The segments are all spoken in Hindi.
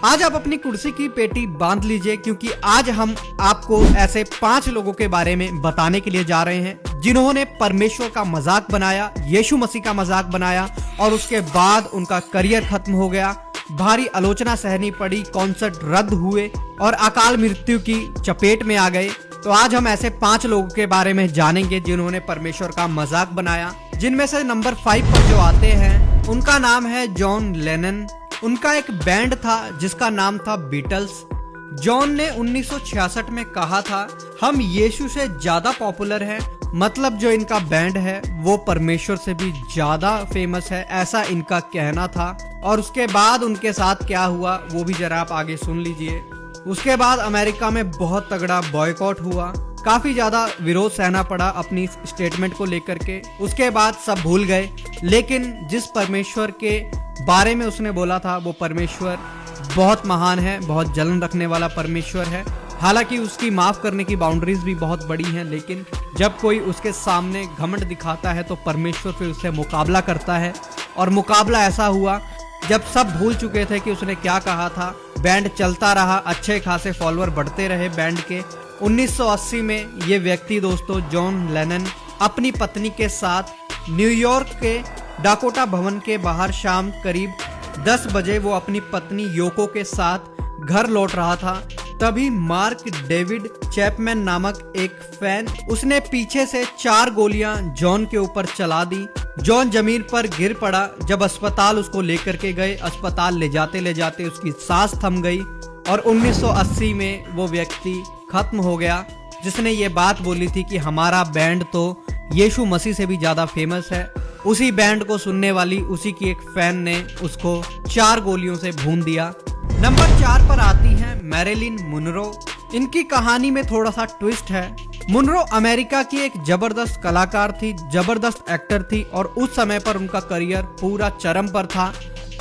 आज आप अपनी कुर्सी की पेटी बांध लीजिए, क्योंकि आज हम आपको ऐसे 5 लोगों के बारे में बताने के लिए जा रहे हैं जिन्होंने परमेश्वर का मजाक बनाया, यीशु मसीह का मजाक बनाया और उसके बाद उनका करियर खत्म हो गया, भारी आलोचना सहनी पड़ी, कॉन्सर्ट रद्द हुए और अकाल मृत्यु की चपेट में आ गए। तो आज हम ऐसे 5 लोगों के बारे में जानेंगे जिन्होंने परमेश्वर का मजाक बनाया। जिनमें से नंबर 5 पर जो आते हैं उनका नाम है जॉन लेनन। उनका एक बैंड था जिसका नाम था बीटल्स। जॉन ने 1966 में कहा था, हम यीशु से ज्यादा पॉपुलर हैं, मतलब जो इनका बैंड है वो परमेश्वर से भी ज्यादा फेमस है, ऐसा इनका कहना था। और उसके बाद उनके साथ क्या हुआ वो भी जरा आप आगे सुन लीजिए। उसके बाद अमेरिका में बहुत तगड़ा बॉयकॉट हुआ, काफी ज्यादा विरोध सहना पड़ा अपनी स्टेटमेंट को लेकर के। उसके बाद सब भूल गए, लेकिन जिस परमेश्वर के बारे में उसने बोला था वो परमेश्वर बहुत महान है, बहुत जलन रखने वाला परमेश्वर है। हालांकि उसकी माफ करने की बाउंड्रीज भी बहुत बड़ी हैं, लेकिन जब कोई उसके सामने घमंड दिखाता है तो परमेश्वर फिर उससे मुकाबला करता है। और मुकाबला ऐसा हुआ जब सब भूल चुके थे कि उसने क्या कहा था। बैंड चलता रहा, अच्छे खासे फॉलोअर बढ़ते रहे बैंड के। 1980 में ये व्यक्ति दोस्तों जॉन लेनन अपनी पत्नी के साथ न्यूयॉर्क के डाकोटा भवन के बाहर शाम करीब 10 बजे वो अपनी पत्नी योको के साथ घर लौट रहा था। तभी मार्क डेविड चैपमैन नामक एक फैन उसने पीछे से 4 गोलियां जॉन के ऊपर चला दी। जॉन जमीन पर गिर पड़ा। जब अस्पताल उसको लेकर के गए, अस्पताल ले जाते उसकी सांस थम गई और 1980 में वो व्यक्ति खत्म हो गया जिसने ये बात बोली थी कि हमारा बैंड तो यीशु मसीह से भी ज्यादा फेमस है। उसी बैंड को सुनने वाली उसी की एक फैन ने उसको 4 गोलियों से भून दिया। नंबर 4 पर आती है मैरिलिन मुनरो। इनकी कहानी में थोड़ा सा ट्विस्ट है। मुनरो अमेरिका की एक जबरदस्त कलाकार थी, जबरदस्त एक्टर थी और उस समय पर उनका करियर पूरा चरम पर था।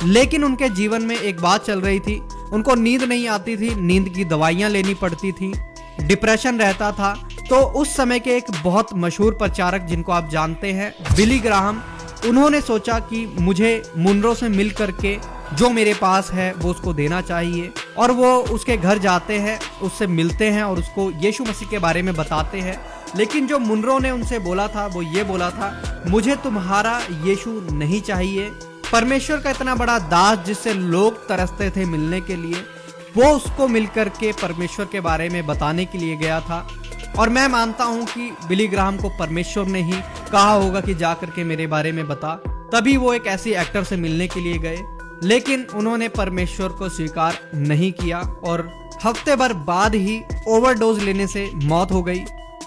लेकिन उनके जीवन में एक बात चल रही थी, उनको नींद नहीं आती थी, नींद की दवाइयां लेनी पड़ती थी, डिप्रेशन रहता था। तो उस समय के एक बहुत मशहूर प्रचारक जिनको आप जानते हैं बिली ग्राहम, उन्होंने सोचा कि मुझे मुनरो से मिल करके जो मेरे पास है वो उसको देना चाहिए। और वो उसके घर जाते हैं, उससे मिलते हैं और उसको यीशु मसीह के बारे में बताते हैं। लेकिन जो मुनरो ने उनसे बोला था वो ये बोला था, मुझे तुम्हारा यीशु नहीं चाहिए। परमेश्वर का इतना बड़ा दास जिससे लोग तरसते थे मिलने के लिए, वो उसको मिलकर के परमेश्वर के बारे में बताने के लिए गया था। और मैं मानता हूं कि बिली ग्राहम को परमेश्वर ने ही कहा होगा कि जाकर के मेरे बारे में बता, तभी वो एक ऐसी एक्टर से मिलने के लिए गए। लेकिन उन्होंने परमेश्वर को स्वीकार नहीं किया और हफ्ते भर बाद ही ओवरडोज लेने से मौत हो गई।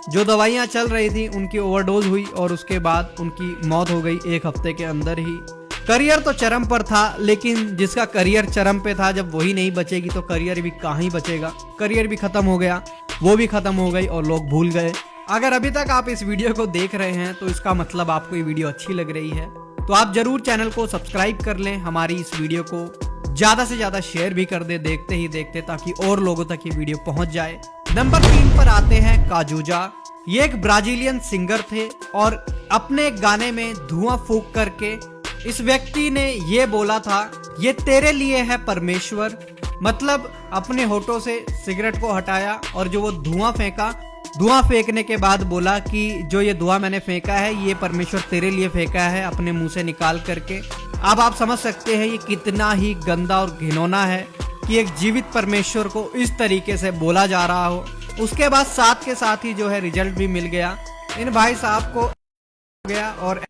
जो दवाइयां चल रही थी उनकी ओवरडोज हुई और उसके बाद उनकी मौत हो गई 1 हफ्ते के अंदर ही। करियर तो चरम पर था, लेकिन जिसका करियर चरम पे था, जब वही नहीं बचेगी तो करियर भी कहाँ ही बचेगा। करियर भी खत्म हो गया, वो भी खत्म हो गई और लोग भूल गए। अगर अभी तक आप इस वीडियो को देख रहे हैं तो इसका मतलब आपको ये वीडियो अच्छी लग रही है, तो आप जरूर चैनल को सब्सक्राइब कर लें, हमारी इस वीडियो को ज्यादा से ज्यादा शेयर भी कर दे देखते ही देखते, ताकि और लोगों तक ये वीडियो पहुंच जाए। नंबर 3 पर आते हैं काजूजा। ये एक ब्राजीलियन सिंगर थे और अपने गाने में धुआं फूंक करके इस व्यक्ति ने ये बोला था, ये तेरे लिए है परमेश्वर। मतलब अपने होठों से सिगरेट को हटाया और जो वो धुआं फेंका, धुआं फेंकने के बाद बोला कि जो ये धुआं मैंने फेंका है ये परमेश्वर तेरे लिए फेंका है, अपने मुंह से निकाल करके। अब आप समझ सकते हैं ये कितना ही गंदा और घिनौना है कि एक जीवित परमेश्वर को इस तरीके से बोला जा रहा हो। उसके बाद साथ के साथ ही जो है रिजल्ट भी मिल गया। इन भाई साहब को गया और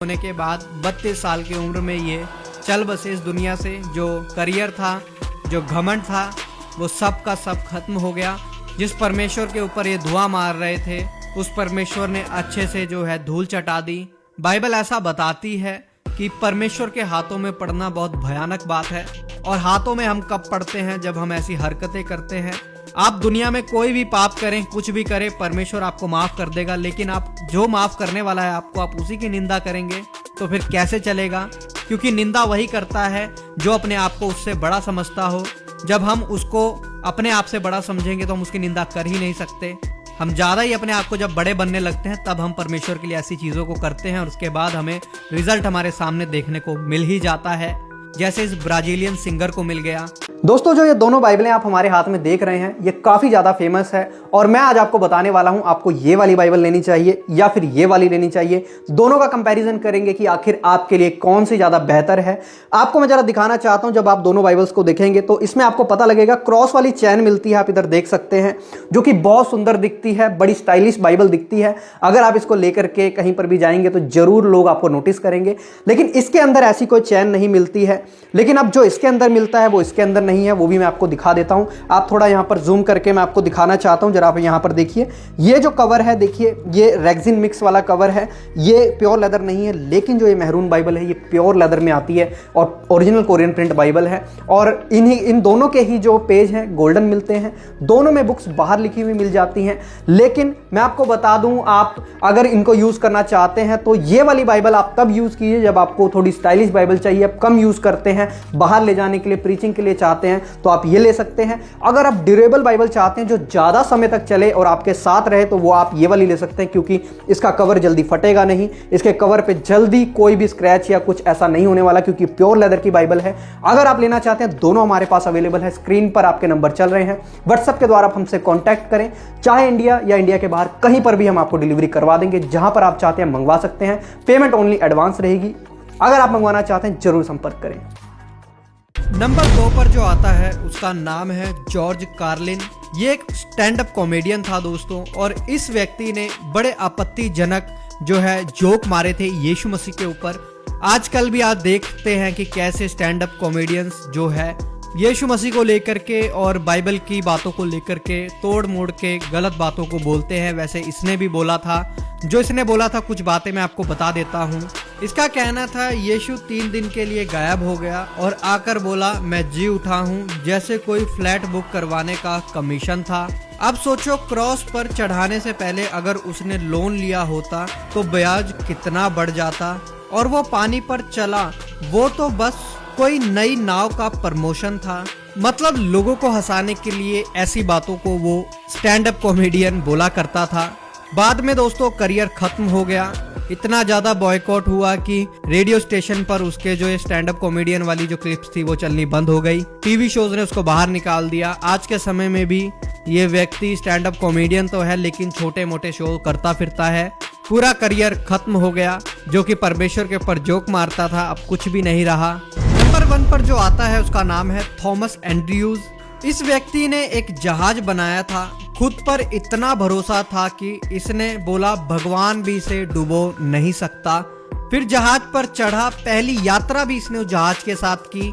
होने के बाद 32 साल की उम्र में ये चल बसे इस दुनिया से। जो करियर था, जो घमंड था, वो सब का सब खत्म हो गया। जिस परमेश्वर के ऊपर ये धुआं मार रहे थे उस परमेश्वर ने अच्छे से जो है धूल चटा दी। बाइबल ऐसा बताती है कि परमेश्वर के हाथों में पड़ना बहुत भयानक बात है। और हाथों में हम कब पड़ते हैं? जब हम ऐसी हरकतें करते हैं। आप दुनिया में कोई भी पाप करें, कुछ भी करें, परमेश्वर आपको माफ कर देगा, लेकिन आप जो माफ करने वाला है आपको, आप उसी की निंदा करेंगे तो फिर कैसे चलेगा? क्योंकि निंदा वही करता है जो अपने आप को उससे बड़ा समझता हो। जब हम उसको अपने आप से बड़ा समझेंगे तो हम उसकी निंदा कर ही नहीं सकते। हम ज्यादा ही अपने आप को जब बड़े बनने लगते हैं तब हम परमेश्वर के लिए ऐसी चीजों को करते हैं और उसके बाद हमें रिजल्ट हमारे सामने देखने को मिल ही जाता है। जैसे इस ब्राजीलियन सिंगर को मिल गया। दोस्तों जो ये दोनों बाइबलें आप हमारे हाथ में देख रहे हैं ये काफ़ी ज़्यादा फेमस है और मैं आज आपको बताने वाला हूं आपको ये वाली बाइबल लेनी चाहिए या फिर ये वाली लेनी चाहिए। दोनों का कंपैरिजन करेंगे कि आखिर आपके लिए कौन सी ज़्यादा बेहतर है। आपको मैं ज़रा दिखाना चाहता हूं, जब आप दोनों बाइबल्स को देखेंगे तो इसमें आपको पता लगेगा क्रॉस वाली चैन मिलती है, आप इधर देख सकते हैं, जो कि बहुत सुंदर दिखती है, बड़ी स्टाइलिश बाइबल दिखती है। अगर आप इसको लेकर के कहीं पर भी जाएंगे तो जरूर लोग आपको नोटिस करेंगे, लेकिन इसके अंदर ऐसी कोई चैन नहीं मिलती है। लेकिन अब जो इसके अंदर मिलता है वो इसके अंदर नहीं है, वो भी मैं आपको दिखा देता हूं। आप थोड़ा यहां पर जूम करके मैं आपको दिखाना चाहता हूं, जरा आप यहां पर देखिए। ये जो कवर है देखिए, ये रेक्सिन मिक्स वाला कवर है, ये प्योर लेदर नहीं है, लेकिन जो ये मेहरून बाइबल है ये प्योर लेदर में आती है और ओरिजिनल कोरियन प्रिंट बाइबल है। और इन दोनों के ही जो पेज हैं गोल्डन मिलते हैं, दोनों में बुक्स बाहर लिखी हुई मिल जाती हैं। लेकिन मैं आपको बता दूं, आप अगर इनको यूज करना चाहते हैं तो ये वाली बाइबल आप तब यूज कीजिए जब आपको थोड़ी स्टाइलिश बाइबल चाहिए, आप कम यूज करते हैं, बाहर ले जाने के लिए, प्रीचिंग के लिए चाहते हैं तो आप ये ले सकते हैं। अगर आप ड्यूरेबल बाइबल चाहते हैं जो ज्यादा समय तक चले और आपके साथ रहे तो वो आप ये वाली ले सकते हैं, क्योंकि इसका कवर जल्दी फटेगा नहीं, इसके कवर पे जल्दी कोई भी स्क्रैच या कुछ ऐसा नहीं होने वाला, क्योंकि प्योर लेदर की बाइबल है। अगर आप लेना चाहते हैं दोनों हमारे पास अवेलेबल है, स्क्रीन पर आपके नंबर चल रहे हैं, व्हाट्सएप के द्वारा आप हमसे कॉन्टैक्ट करें, चाहे इंडिया या इंडिया के बाहर कहीं पर भी हम आपको डिलीवरी करवा देंगे। जहां पर आप चाहते हैं मंगवा सकते हैं, पेमेंट ओनली एडवांस रहेगी। अगर आप मंगवाना चाहते हैं जरूर संपर्क करें। नंबर 2 पर जो आता है उसका नाम है जॉर्ज कार्लिन। ये एक स्टैंड अप कॉमेडियन था दोस्तों, और इस व्यक्ति ने बड़े आपत्तिजनक जो है जोक मारे थे यीशु मसीह के ऊपर। आजकल भी आप देखते हैं कि कैसे स्टैंड अप कॉमेडियंस जो है यीशु मसीह को लेकर के और बाइबल की बातों को लेकर के तोड़ मोड़ के गलत बातों को बोलते हैं। वैसे इसने भी बोला था, जो इसने बोला था कुछ बातें मैं आपको बता देता हूँ। इसका कहना था यीशु 3 दिन के लिए गायब हो गया और आकर बोला मैं जी उठा हूँ, जैसे कोई फ्लैट बुक करवाने का कमीशन था। अब सोचो, क्रॉस पर चढ़ाने से पहले अगर उसने लोन लिया होता तो ब्याज कितना बढ़ जाता, और वो पानी पर चला, वो तो बस कोई नई नाव का प्रमोशन था। मतलब लोगों को हंसाने के लिए ऐसी बातों को वो स्टैंड अप कॉमेडियन बोला करता था। बाद में दोस्तों करियर खत्म हो गया, इतना ज्यादा बॉयकॉट हुआ कि रेडियो स्टेशन पर उसके जो ये स्टैंड अप कॉमेडियन वाली जो क्लिप्स थी वो चलनी बंद हो गई। टीवी शोज ने उसको बाहर निकाल दिया। आज के समय में भी ये व्यक्ति स्टैंड अप कॉमेडियन तो है, लेकिन छोटे मोटे शो करता फिरता है। पूरा करियर खत्म हो गया। जो कि परमेश्वर के ऊपर जोक मारता था, अब कुछ भी नहीं रहा। नंबर 1 पर जो आता है उसका नाम है थॉमस एंड्रयूज। इस व्यक्ति ने एक जहाज बनाया था। खुद पर इतना भरोसा था कि इसने बोला भगवान भी इसे डुबो नहीं सकता। फिर जहाज पर चढ़ा, पहली यात्रा भी इसने उस जहाज के साथ की,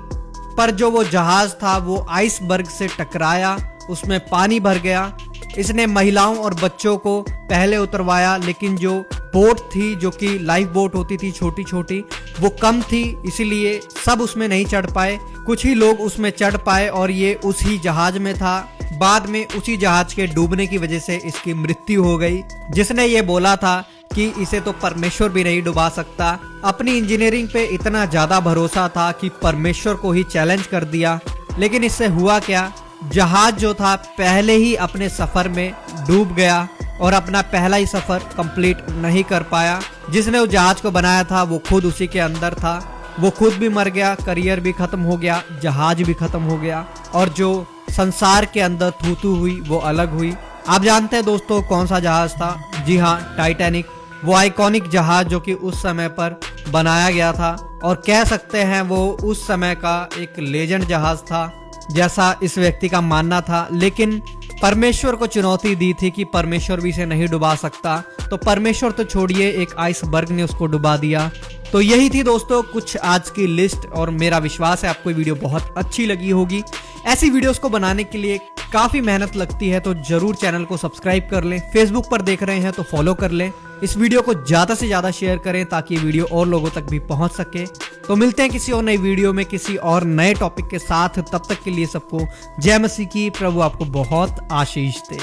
पर जो वो जहाज था वो आइसबर्ग से टकराया, उसमें पानी भर गया। इसने महिलाओं और बच्चों को पहले उतरवाया, लेकिन जो बोट थी, जो कि लाइफ बोट होती थी छोटी छोटी, वो कम थी, इसीलिए सब उसमें नहीं चढ़ पाए। कुछ ही लोग उसमें चढ़ पाए और ये उसी जहाज में था। बाद में उसी जहाज के डूबने की वजह से इसकी मृत्यु हो गई। जिसने ये बोला था कि इसे तो परमेश्वर भी नहीं डुबा सकता, अपनी इंजीनियरिंग पे इतना ज्यादा भरोसा था कि परमेश्वर को ही चैलेंज कर दिया। लेकिन इससे हुआ क्या, जहाज जो था पहले ही अपने सफर में डूब गया और अपना पहला ही सफर कंप्लीट नहीं कर पाया। जिसने उस जहाज को बनाया था वो खुद उसी के अंदर था, वो खुद भी मर गया, करियर भी खत्म हो गया, जहाज भी खत्म हो गया, और जो संसार के अंदर थूथू हुई वो अलग हुई। आप जानते हैं दोस्तों कौन सा जहाज था? जी हाँ, टाइटैनिक। वो आइकॉनिक जहाज जो कि उस समय पर बनाया गया था, और कह सकते हैं वो उस समय का एक लेजेंड जहाज था, जैसा इस व्यक्ति का मानना था। लेकिन परमेश्वर को चुनौती दी थी कि परमेश्वर भी इसे नहीं डुबा सकता, तो परमेश्वर तो छोड़िए, एक आइसबर्ग ने उसको डुबा दिया। तो यही थी दोस्तों कुछ आज की लिस्ट, और मेरा विश्वास है आपको ये वीडियो बहुत अच्छी लगी होगी। ऐसी वीडियोस को बनाने के लिए काफी मेहनत लगती है, तो जरूर चैनल को सब्सक्राइब कर लें। फेसबुक पर देख रहे हैं तो फॉलो कर लें। इस वीडियो को ज्यादा से ज्यादा शेयर करें ताकि ये वीडियो और लोगों तक भी पहुंच सके। तो मिलते हैं किसी और नई वीडियो में किसी और नए टॉपिक के साथ। तब तक के लिए सबको जय मसीह की। प्रभु आपको बहुत आशीष दे।